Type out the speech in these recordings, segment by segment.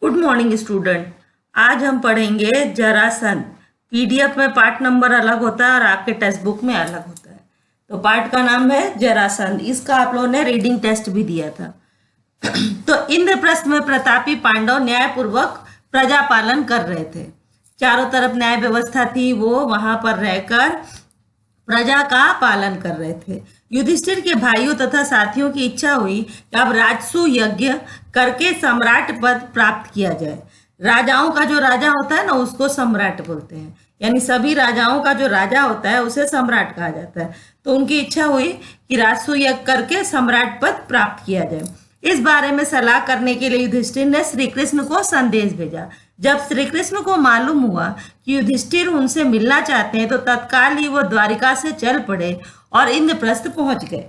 Good morning student. आज हम पढ़ेंगे जरासंध। पीडीएफ में पार्ट नंबर अलग होता है और आपके टेक्स्ट बुक में अलग होता है। तो पार्ट का नाम है जरासंध। इसका आप लोगों ने रीडिंग टेस्ट भी दिया था। तो इंद्रप्रस्थ में प्रतापी पांडव न्यायपूर्वक प्रजा पालन कर रहे थे। चारों तरफ न्याय व्यवस्था थी, वो वहां पर रहकर प्रजा का पालन कर रहे थे। युधिष्ठिर के भाइयों तथा साथियों की इच्छा हुई कि अब राजसू यज्ञ करके सम्राट पद प्राप्त किया जाए। राजाओं का जो राजा होता है ना, उसको सम्राट बोलते हैं, यानी सभी राजाओं का जो राजा होता है उसे सम्राट कहा जाता है। तो उनकी इच्छा हुई कि राजसू यज्ञ करके सम्राट पद प्राप्त किया जाए। इस बारे में सलाह करने के लिए युधिष्ठिर ने श्री कृष्ण को संदेश भेजा। जब श्री कृष्ण को मालूम हुआ कि युधिष्ठिर उनसे मिलना चाहते हैं तो तत्काल ही वो द्वारिका से चल पड़े और इंद्रप्रस्थ पहुंच गए।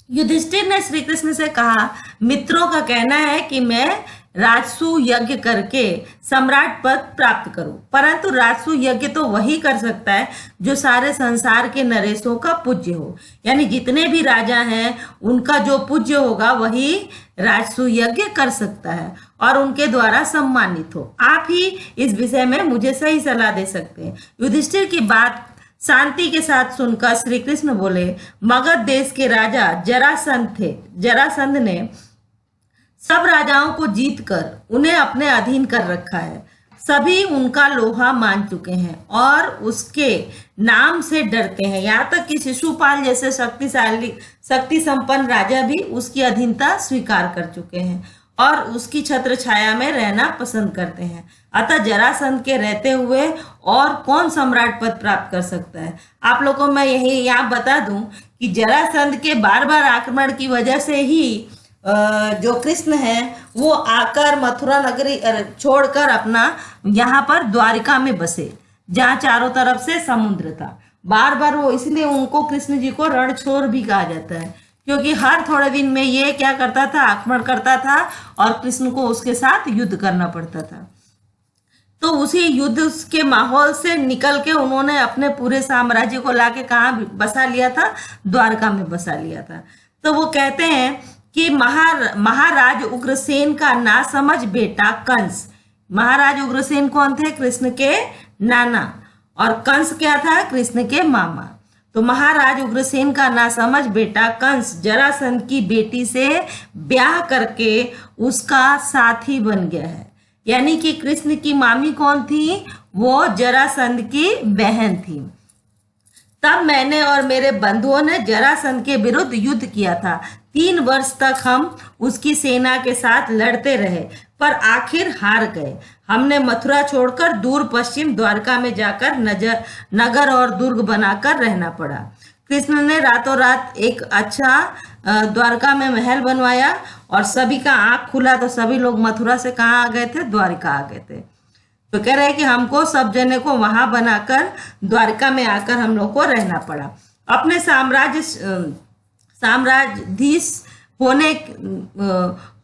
युधिष्ठिर ने श्री कृष्ण से कहा, मित्रों का कहना है कि मैं राजसू यज्ञ करके सम्राट पद प्राप्त करूं, परंतु राजसू यज्ञ तो वही कर सकता है जो सारे संसार के नरेशों का पूज्य हो, यानी जितने भी राजा हैं उनका जो पूज्य होगा वही राजसू यज्ञ कर सकता है और उनके द्वारा सम्मानित हो। आप ही इस विषय में मुझे सही सलाह दे सकते हैं। युधिष्ठिर की बात शांति के साथ सुनकर श्री कृष्ण बोले, मगध देश के राजा जरासंध थे। जरासंध ने सब राजाओं को जीतकर उन्हें अपने अधीन कर रखा है। सभी उनका लोहा मान चुके हैं और उसके नाम से डरते हैं। यहाँ तक कि शिशुपाल जैसे शक्ति संपन्न राजा भी उसकी अधीनता स्वीकार कर चुके हैं और उसकी छत्र छाया में रहना पसंद करते हैं। अतः जरासंध के रहते हुए और कौन सम्राट पद प्राप्त कर सकता है। आप लोगों को मैं यही यहाँ बता दूं कि जरासंध के बार बार आक्रमण की वजह से ही जो कृष्ण है वो आकर मथुरा नगरी छोड़कर अपना यहाँ पर द्वारिका में बसे, जहाँ चारों तरफ से समुद्र था। बार बार वो, इसलिए उनको कृष्ण जी को रणछोड़ भी कहा जाता है, क्योंकि हर थोड़े दिन में ये क्या करता था, आक्रमण करता था और कृष्ण को उसके साथ युद्ध करना पड़ता था। तो उसी युद्ध के माहौल से निकल के उन्होंने अपने पूरे साम्राज्य को लाके कहाँ बसा लिया था, द्वारका में बसा लिया था। तो वो कहते हैं कि महाराज उग्रसेन का नासमझ बेटा कंस। महाराज उग्रसेन कौन थे? कृष्ण के नाना। और कंस क्या था? कृष्ण के मामा। तो महाराज उग्रसेन का नासमझ बेटा कंस जरासंध की बेटी से ब्याह करके उसका साथी बन गया है। यानी कि कृष्ण की मामी कौन थी? वो जरासंध की बहन थी। तब मैंने और मेरे बंधुओं ने जरासंध के विरुद्ध युद्ध किया था। 3 वर्ष तक हम उसकी सेना के साथ लड़ते रहे, पर आखिर हार गए। हमने मथुरा छोड़कर दूर पश्चिम द्वारका में जाकर नगर और दुर्ग बनाकर रहना पड़ा। कृष्ण ने रातों रात एक अच्छा द्वारका में महल बनवाया और सभी का आंख खुला तो सभी लोग मथुरा से कहाँ आ गए थे? द्वारिका आ गए थे। तो कह रहे हैं कि हमको सब जने को वहां बनाकर द्वारका में आकर हम लोग को रहना पड़ा। अपने साम्राज्याधीश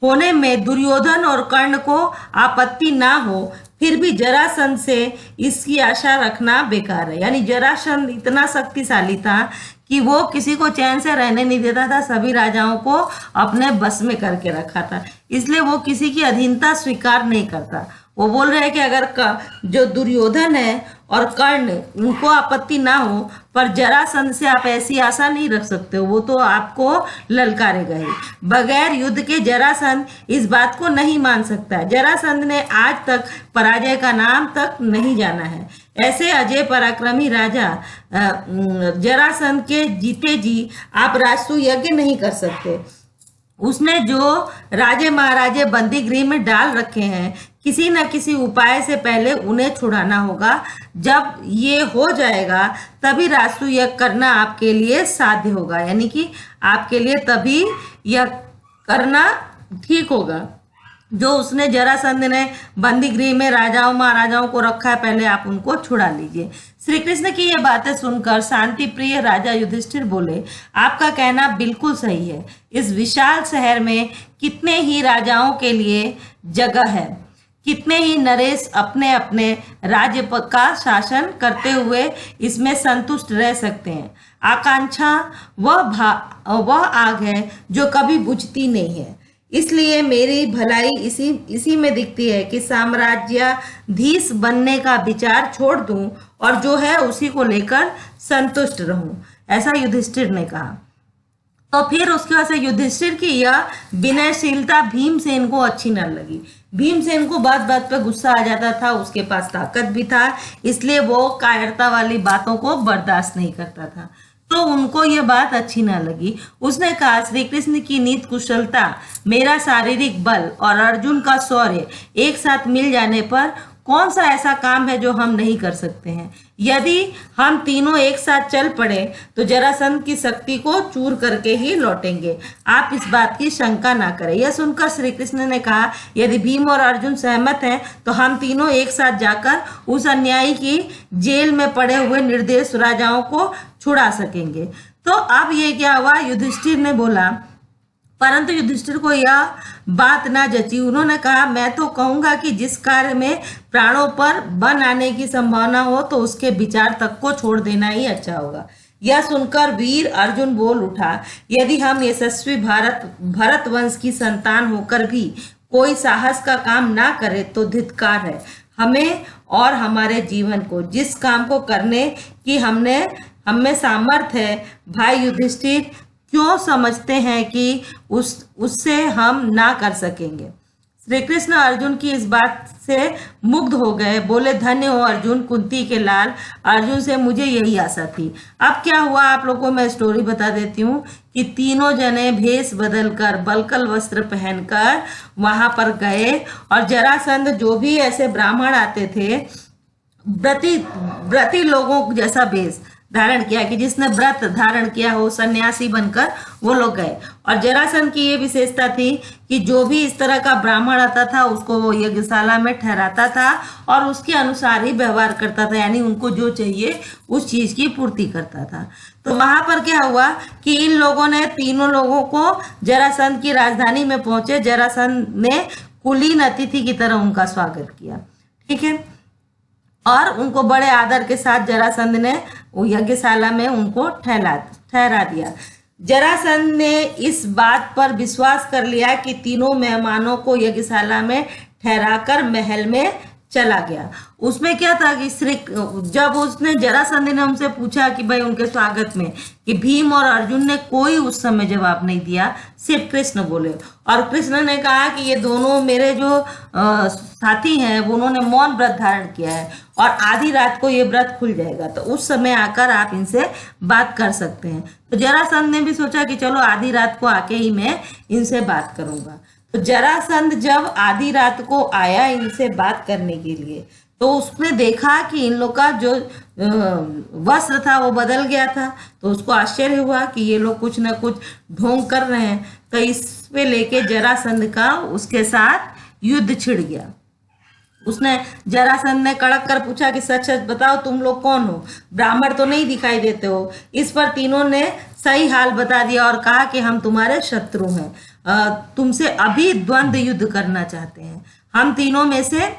होने में दुर्योधन और कर्ण को आपत्ति ना हो, फिर भी जरासंध से इसकी आशा रखना बेकार है। यानी जरासंध इतना शक्तिशाली था कि वो किसी को चैन से रहने नहीं देता था, सभी राजाओं को अपने बस में करके रखा था। इसलिए वो किसी की अधीनता स्वीकार नहीं करता। वो बोल रहे हैं कि अगर जो दुर्योधन है और कर्ण, उनको आपत्ति ना हो, पर जरासंध से आप ऐसी आशा नहीं रख सकते हो, वो तो आपको ललकारेगा ही। बगैर युद्ध के जरासंध इस बात को नहीं मान सकता। जरासंध ने आज तक पराजय का नाम तक नहीं जाना है। ऐसे अजय पराक्रमी राजा जरासंध के जीते जी आप राजसू यज्ञ नहीं कर सकते। उसने जो राजे महाराजे बंदी गृह में डाल रखे हैं, किसी न किसी उपाय से पहले उन्हें छुड़ाना होगा। जब ये हो जाएगा तभी राजसू यज्ञ करना आपके लिए साध्य होगा, यानी कि आपके लिए तभी यह करना ठीक होगा। जो उसने जरासंध ने बंदी गृह में राजाओं महाराजाओं को रखा है, पहले आप उनको छुड़ा लीजिए। श्री कृष्ण की ये बातें सुनकर शांति प्रिय राजा युधिष्ठिर बोले, आपका कहना बिल्कुल सही है। इस विशाल शहर में कितने ही राजाओं के लिए जगह है, कितने ही नरेश अपने अपने राज्य का शासन करते हुए इसमें संतुष्ट रह सकते हैं। आकांक्षा वह आग है जो कभी बुझती नहीं है। इसलिए मेरी भलाई इसी इसी में दिखती है कि साम्राज्याधीश बनने का विचार छोड़ दूं और जो है उसी को लेकर संतुष्ट रहूं, ऐसा युधिष्ठिर ने कहा। तो फिर उसके बाद से युधिष्ठिर की यह विनयशीलता भीमसेन को अच्छी न लगी। भीमसेन को बात बात पे गुस्सा आ जाता था, उसके पास ताकत भी था, इसलिए वो कायरता वाली बातों को बर्दाश्त नहीं करता था। तो उनको यह बात अच्छी ना लगी। उसने कहा, श्री कृष्ण की नीत कुशलता, मेरा शारीरिक बल और अर्जुन का शौर्य एक साथ मिल जाने पर कौन सा ऐसा काम है जो हम नहीं कर सकते हैं। यदि हम तीनों एक साथ चल पड़े तो जरासंध की शक्ति को चूर करके ही लौटेंगे, आप इस बात की शंका ना करें। यह सुनकर श्री कृष्ण ने कहा, यदि भीम और अर्जुन सहमत हैं तो हम तीनों एक साथ जाकर उस अन्यायी की जेल में पड़े हुए निर्दोष राजाओं को छुड़ा सकेंगे। तो अब ये क्या हुआ, युधिष्ठिर ने बोला, परंतु युधिष्ठिर को यह बात ना जची। उन्होंने कहा, मैं तो कहूंगा कि जिस कार्य में प्राणों पर बन आने की संभावना हो तो उसके विचार तक को छोड़ देना ही अच्छा होगा। यह सुनकर वीर अर्जुन बोल उठा, यदि हम यशस्वी भरत वंश की संतान होकर भी कोई साहस का काम ना करे तो धिक्कार है हमें और हमारे जीवन को, जिस काम को करने की हमें सामर्थ्य है। भाई युधिष्ठिर, क्यों समझते हैं कि उससे हम ना कर सकेंगे। श्री कृष्ण अर्जुन की इस बात से मुग्ध हो गए, बोले, धन्य हो अर्जुन, कुंती के लाल, अर्जुन से मुझे यही आशा थी। अब क्या हुआ आप लोगों को मैं स्टोरी बता देती हूँ कि तीनों जने भेष बदलकर बलकल वस्त्र पहनकर वहां पर गए और जरासंध जो भी ऐसे ब्राह्मण आते थे व्रती लोगों जैसा वेश धारण किया कि जिसने व्रत धारण किया हो, सन्यासी बनकर वो लोग गए। और जरासंध की ये विशेषता थी कि जो भी इस तरह का ब्राह्मण आता था उसको वो यज्ञशाला में ठहराता था और उसके अनुसार ही व्यवहार करता था, यानी उनको जो चाहिए उस चीज की पूर्ति करता था। तो वहां पर क्या हुआ कि इन लोगों ने तीनों लोगों को जरासंध की राजधानी में पहुंचे, जरासंध ने कुलीन अतिथि की तरह उनका स्वागत किया, ठीक है, और उनको बड़े आदर के साथ जरासंध ने यज्ञशाला में उनको ठहरा दिया। जरासंध ने इस बात पर विश्वास कर लिया कि तीनों मेहमानों को यज्ञशाला में ठहराकर महल में चला गया। उसमें क्या था कि जब उसने जरासंध ने हमसे पूछा कि भाई उनके स्वागत में कि भीम और अर्जुन ने कोई उस समय जवाब नहीं दिया, सिर्फ कृष्ण बोले। और कृष्ण ने कहा कि ये दोनों मेरे जो साथी हैं वो उन्होंने मौन व्रत धारण किया है और आधी रात को ये व्रत खुल जाएगा, तो उस समय आकर आप इनसे बात कर सकते हैं। तो जरासंध ने भी सोचा कि चलो आधी रात को आके ही मैं इनसे बात करूंगा। तो जरासंध जब आधी रात को आया इनसे बात करने के लिए तो उसने देखा कि इन लोग का जो वस्त्र था वो बदल गया था, तो उसको आश्चर्य हुआ कि ये लोग कुछ ना कुछ ढोंग कर रहे हैं। तो इस पे लेके जरासंध का उसके साथ युद्ध छिड़ गया। उसने जरासंध ने कड़क कर पूछा कि सच सच बताओ तुम लोग कौन हो, ब्राह्मण तो नहीं दिखाई देते हो। इस पर तीनों ने सही हाल बता दिया और कहा कि हम तुम्हारे शत्रु हैं, तुमसे अभी द्वंद्व युद्ध करना चाहते हैं। हम तीनों में से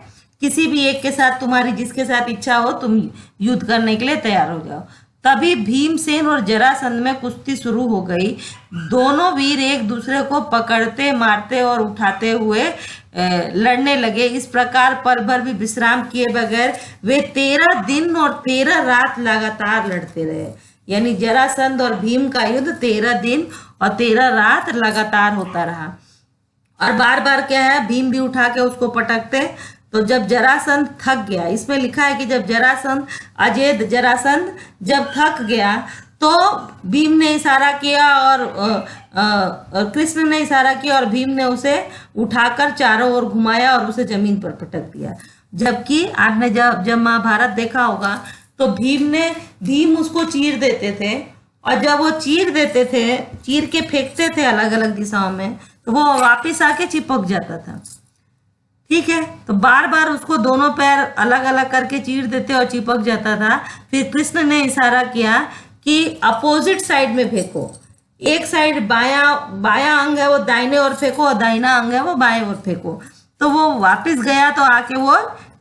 किसी भी एक के साथ, तुम्हारी जिसके साथ इच्छा हो तुम युद्ध करने के लिए तैयार हो जाओ। तभी भीमसेन और जरासंध में कुश्ती शुरू हो गई। दोनों वीर एक दूसरे को पकड़ते, मारते और उठाते हुए लड़ने लगे। इस प्रकार पल भर भी विश्राम किए बगैर वे 13 दिन और 13 रात लगातार लड़ते रहे। यानी जरासंध और भीम का युद्ध 13 दिन और 13 रात लगातार होता रहा। और बार बार क्या है, भीम भी उठा के उसको पटकते। तो जब जरासंध थक गया, इसमें लिखा है कि जब जरासंध जब थक गया तो भीम ने इशारा किया और कृष्ण ने इशारा किया और भीम ने उसे उठाकर चारों ओर घुमाया और उसे जमीन पर पटक दिया। जबकि आपने जब महाभारत देखा होगा तो भीम उसको चीर देते थे और जब वो चीर के फेंकते थे अलग अलग दिशाओं में तो वो वापस आके चिपक जाता था, ठीक है। तो बार बार उसको दोनों पैर अलग अलग करके चीर देते और चिपक जाता था। फिर कृष्ण ने इशारा किया कि अपोजिट साइड में फेंको, एक साइड बायां अंग है वो दाहिने ओर फेंको और दाहिना अंग है वो बाएं ओर फेंको। तो वो वापस गया तो आके वो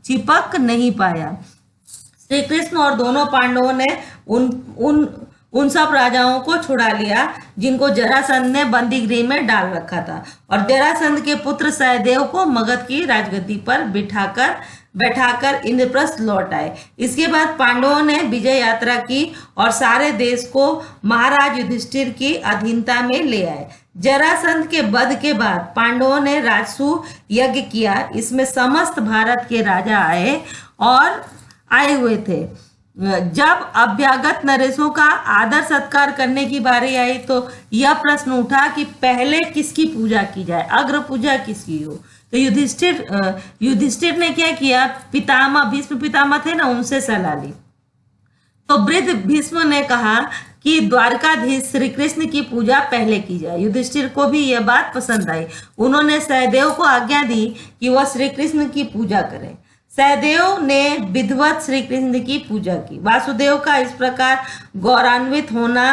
चिपक नहीं पाया। श्री कृष्ण और दोनों पांडवों ने उन सब राजाओं को छुड़ा लिया जिनको जरासंध ने बंदी गृह में डाल रखा था, और जरासंध के पुत्र सहदेव को मगध की राजगद्दी पर बैठाकर इंद्रप्रस्थ लौट आए। इसके बाद पांडवों ने विजय यात्रा की और सारे देश को महाराज युधिष्ठिर की अधीनता में ले आए। जरासंध के वध के बाद पांडवों ने राजसूय यज्ञ किया। इसमें समस्त भारत के राजा आए हुए थे। जब अभ्यागत नरेशों का आदर सत्कार करने की बारी आई तो यह प्रश्न उठा कि पहले किसकी पूजा की जाए, अग्र पूजा किसकी हो। तो युधिष्ठिर ने क्या किया, पितामह भीष्म पितामह थे ना, उनसे सलाह ली। तो वृद्ध भीष्म ने कहा कि द्वारकाधीश श्री कृष्ण की पूजा पहले की जाए। युधिष्ठिर को भी यह बात पसंद आई। उन्होंने सहदेव को आज्ञा दी कि वह श्री कृष्ण की पूजा करे। सहदेव ने विधिवत श्री कृष्ण की पूजा की। वासुदेव का इस प्रकार गौरवान्वित होना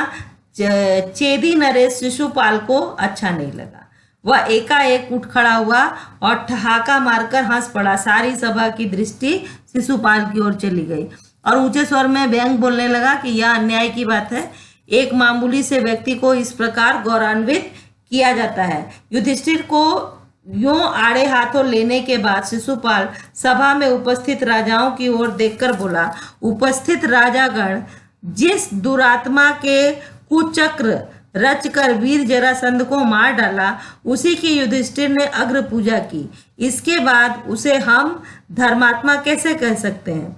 चेदी नरेश शिशुपाल को अच्छा नहीं लगा। वह एकाएक उठ खड़ा हुआ और ठहाका मारकर हंस पड़ा। सारी सभा की दृष्टि शिशुपाल की ओर चली गई और ऊंचे स्वर में व्यंग बोलने लगा कि यह अन्याय की बात है। एक मामूली से व्यक्ति को इस प्रकार गौरवान्वित किया जाता है। युधिष्ठिर को यूं आड़े हाथों लेने के बाद शिशुपाल सभा में उपस्थित राजाओं की ओर देखकर बोला, उपस्थित राजागण, जिस दुरात्मा के कुचक्र रचकर वीर जरासंध को मार डाला, उसी की युधिष्ठिर ने अग्र पूजा की। इसके बाद उसे हम धर्मात्मा कैसे कह सकते हैं?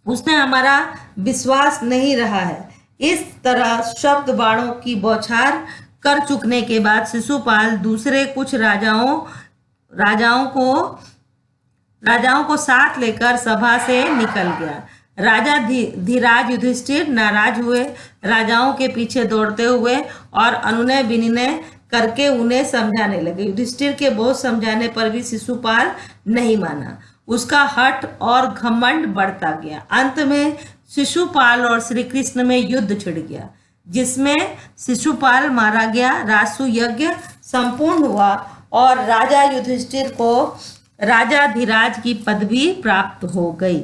उसने हमारा विश्वास नहीं रहा है। इस तरह शब्द बाणों की बौछार कर चुकने के बाद शिशुपाल दूसरे कुछ राजाओं को साथ लेकर सभा से निकल गया। राजा धीराज युधिष्ठिर नाराज हुए, राजाओं के पीछे दौड़ते हुए और अनुनय विनय करके उन्हें समझाने लगे। युधिष्ठिर के बहुत समझाने पर भी शिशुपाल नहीं माना। उसका हठ और घमंड बढ़ता गया। अंत में शिशुपाल और श्री कृष्ण में युद्ध छिड़ गया, जिसमें शिशुपाल मारा गया। राजसूय यज्ञ संपूर्ण हुआ और राजा युधिष्ठिर को राजाधिराज की पदवी प्राप्त हो गई।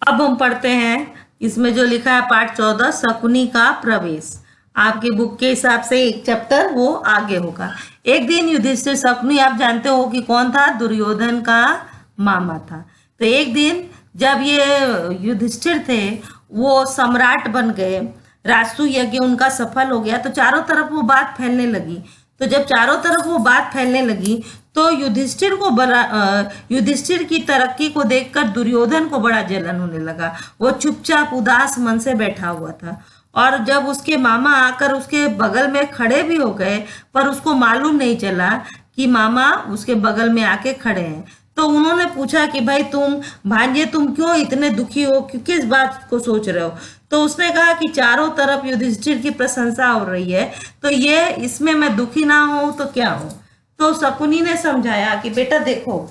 अब हम पढ़ते हैं इसमें जो लिखा है पाठ 14, शकुनी का प्रवेश। आपके बुक के हिसाब से एक चैप्टर वो आगे होगा। एक दिन युधिष्ठिर, शकुनी आप जानते हो कि कौन था, दुर्योधन का मामा था। तो एक दिन जब ये युधिष्ठिर थे वो सम्राट बन गए, राजसूय यज्ञ उनका सफल हो गया, तो चारों तरफ वो बात फैलने लगी। तो जब चारों तरफ वो बात फैलने लगी तो युधिष्ठिर की तरक्की को देखकर दुर्योधन को बड़ा जलन होने लगा। वो चुपचाप उदास मन से बैठा हुआ था और जब उसके मामा आकर उसके बगल में खड़े भी हो गए पर उसको मालूम नहीं चला कि मामा उसके बगल में आके खड़े हैं। तो उन्होंने पूछा कि भाई भांजे तुम क्यों इतने दुखी हो, किस बात को सोच रहे हो? तो उसने कहा कि चारों तरफ युधिष्ठिर की प्रशंसा हो रही है, तो ये इसमें मैं दुखी ना हूं तो क्या हूं? तो शकुनी ने समझाया कि बेटा देखो,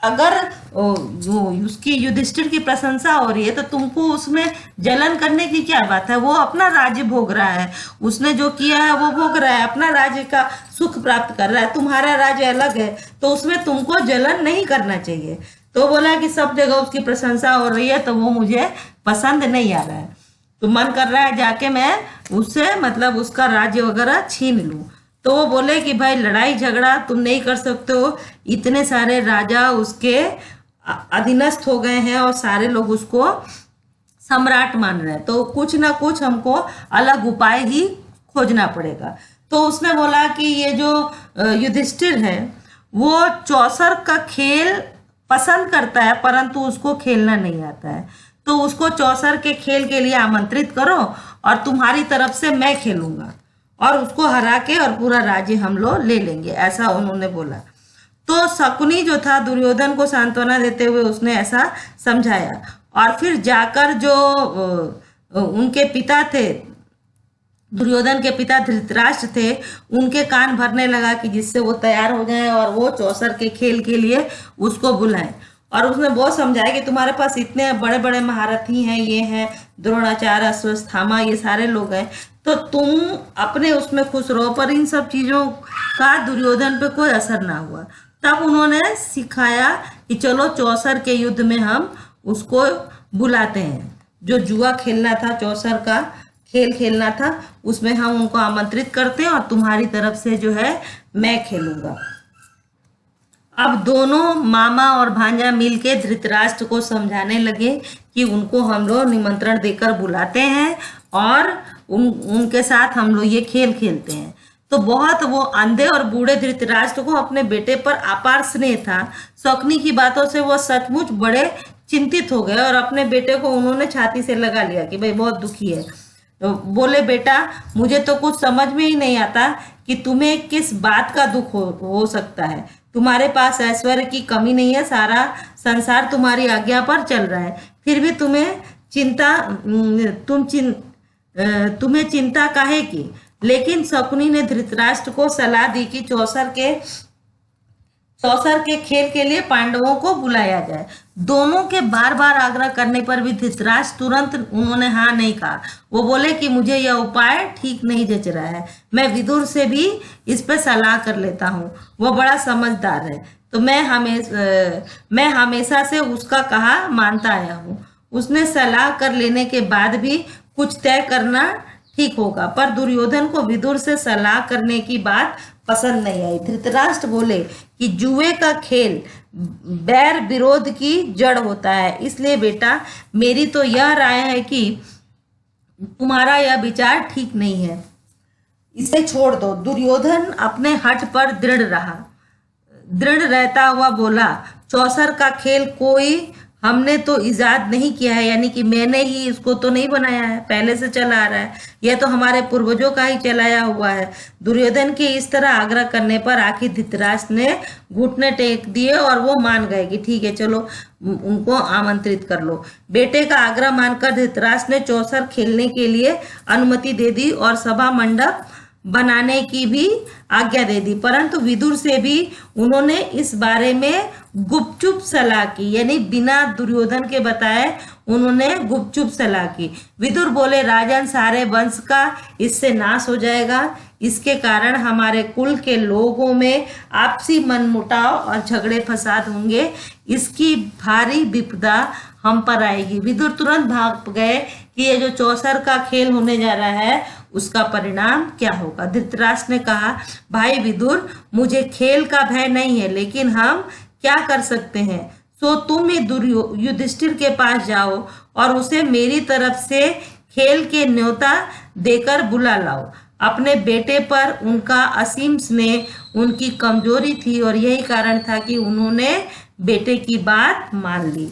अगर उसकी युधिष्ठिर की प्रशंसा हो रही है तो तुमको उसमें जलन करने की क्या बात है? वो अपना राज्य भोग रहा है, उसने जो किया है वो भोग रहा है, अपना राज्य का सुख प्राप्त कर रहा है। तुम्हारा राज्य अलग है तो उसमें तुमको जलन नहीं करना चाहिए। तो बोला कि सब जगह उसकी प्रशंसा हो रही है तो वो मुझे पसंद नहीं आ रहा है, तो मन कर रहा है जाके मैं उससे मतलब उसका राज्य वगैरह छीन लूं। तो वो बोले कि भाई लड़ाई झगड़ा तुम नहीं कर सकते हो, इतने सारे राजा उसके अधीनस्थ हो गए हैं और सारे लोग उसको सम्राट मान रहे हैं, तो कुछ ना कुछ हमको अलग उपाय ही खोजना पड़ेगा। तो उसने बोला कि ये जो युधिष्ठिर है वो चौसर का खेल पसंद करता है परंतु उसको खेलना नहीं आता है, तो उसको चौसर के खेल के लिए आमंत्रित करो और तुम्हारी तरफ से मैं खेलूंगा और उसको हरा के और पूरा राज्य हम लोग ले लेंगे, ऐसा उन्होंने बोला। तो शकुनी जो था दुर्योधन को सांत्वना देते हुए उसने ऐसा समझाया और फिर जाकर जो उनके पिता थे, दुर्योधन के पिता धृतराष्ट्र थे, उनके कान भरने लगा कि जिससे वो तैयार हो जाए और वो चौसर के खेल के लिए उसको बुलाएं। और उसने बहुत समझाया कि तुम्हारे पास इतने बड़े बड़े महारथी हैं, ये हैं द्रोणाचार्य, अश्वत्थामा, ये सारे लोग हैं, तो तुम अपने उसमें खुश रहो। पर इन सब चीज़ों का दुर्योधन पे कोई असर ना हुआ। तब उन्होंने सिखाया कि चलो चौसर के युद्ध में हम उसको बुलाते हैं, जो जुआ खेलना था चौसर का खेल खेलना था, उसमें हम उनको आमंत्रित करते हैं और तुम्हारी तरफ से जो है मैं खेलूंगा। अब दोनों मामा और भांजा मिलके धृतराष्ट्र को समझाने लगे कि उनको हम लोग निमंत्रण देकर बुलाते हैं और उनके साथ हम लोग ये खेल खेलते हैं। तो बहुत वो अंधे और बूढ़े धृतराष्ट्र को अपने बेटे पर अपार स्नेह था। शकुनी की बातों से वो सचमुच बड़े चिंतित हो गए और अपने बेटे को उन्होंने छाती से लगा लिया कि भाई बहुत दुखी है। तो बोले, बेटा मुझे तो कुछ समझ में ही नहीं आता कि तुम्हें किस बात का दुख हो सकता है। तुम्हारे पास ऐश्वर्य की कमी नहीं है, सारा संसार तुम्हारी आज्ञा पर चल रहा है, फिर भी तुम्हें चिंता काहे की। लेकिन शकुनी ने धृतराष्ट्र को सलाह दी कि चौसर के खेल के लिए पांडवों को बुलाया जाए। दोनों के बार बार आग्रह करने पर भी धृतराष्ट्र तुरंत उन्होंने हाँ नहीं कहा। वो बोले कि मुझे यह उपाय ठीक नहीं जच रहा है, मैं विदुर से भी इस पर सलाह कर लेता हूँ, वो बड़ा समझदार है, तो मैं हमेशा से उसका कहा मानता आया हूँ। उसने सलाह कर लेने के बाद भी कुछ तय करना ठीक होगा। पर दुर्योधन को विदुर से सलाह करने की बात पसंद नहीं आई। धृतराष्ट्र बोले कि जुए का खेल बैर विरोध की जड़ होता है, इसलिए बेटा मेरी तो यह राय है कि तुम्हारा यह विचार ठीक नहीं है, इसे छोड़ दो। दुर्योधन अपने हठ पर दृढ़ रहता हुआ बोला, चौसर का खेल कोई हमने तो इजाद नहीं किया है, यानी कि मैंने ही इसको तो नहीं बनाया है, पहले से चला आ रहा है, यह तो हमारे पूर्वजों का ही चलाया हुआ है। दुर्योधन के इस तरह आग्रह करने पर आखिर धृतराष्ट्र ने घुटने टेक दिए और वो मान गए कि ठीक है चलो उनको आमंत्रित कर लो। बेटे का आग्रह मानकर धृतराष्ट्र ने चौसर खेलने के लिए अनुमति दे दी और सभा मंडप बनाने की भी आज्ञा दे दी, परंतु विदुर से भी उन्होंने इस बारे में गुपचुप सलाह की, यानी बिना दुर्योधन के बताए उन्होंने गुपचुप सलाह की। विदुर बोले, राजन सारे वंश का इससे नाश हो जाएगा, इसके कारण हमारे कुल के लोगों में आपसी मनमुटाव और झगड़े फसाद होंगे, इसकी भारी विपदा हम पर आएगी। विदुर तुरंत भाग गए कि ये जो चौसर का खेल होने जा रहा है उसका परिणाम क्या होगा। धृतराष्ट्र ने कहा, भाई विदुर मुझे खेल का भय नहीं है, लेकिन हम क्या कर सकते हैं, सो तुम ही युधिष्ठिर के पास जाओ और उसे मेरी तरफ से खेल के न्योता देकर बुला लाओ। अपने बेटे पर उनका असीम स्नेह उनकी कमजोरी थी और यही कारण था कि उन्होंने बेटे की बात मान ली।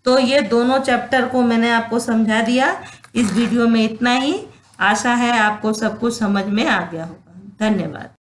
तो ये दोनों चैप्टर को मैंने आपको समझा दिया। इस वीडियो में इतना ही। आशा है आपको सब कुछ समझ में आ गया होगा। धन्यवाद।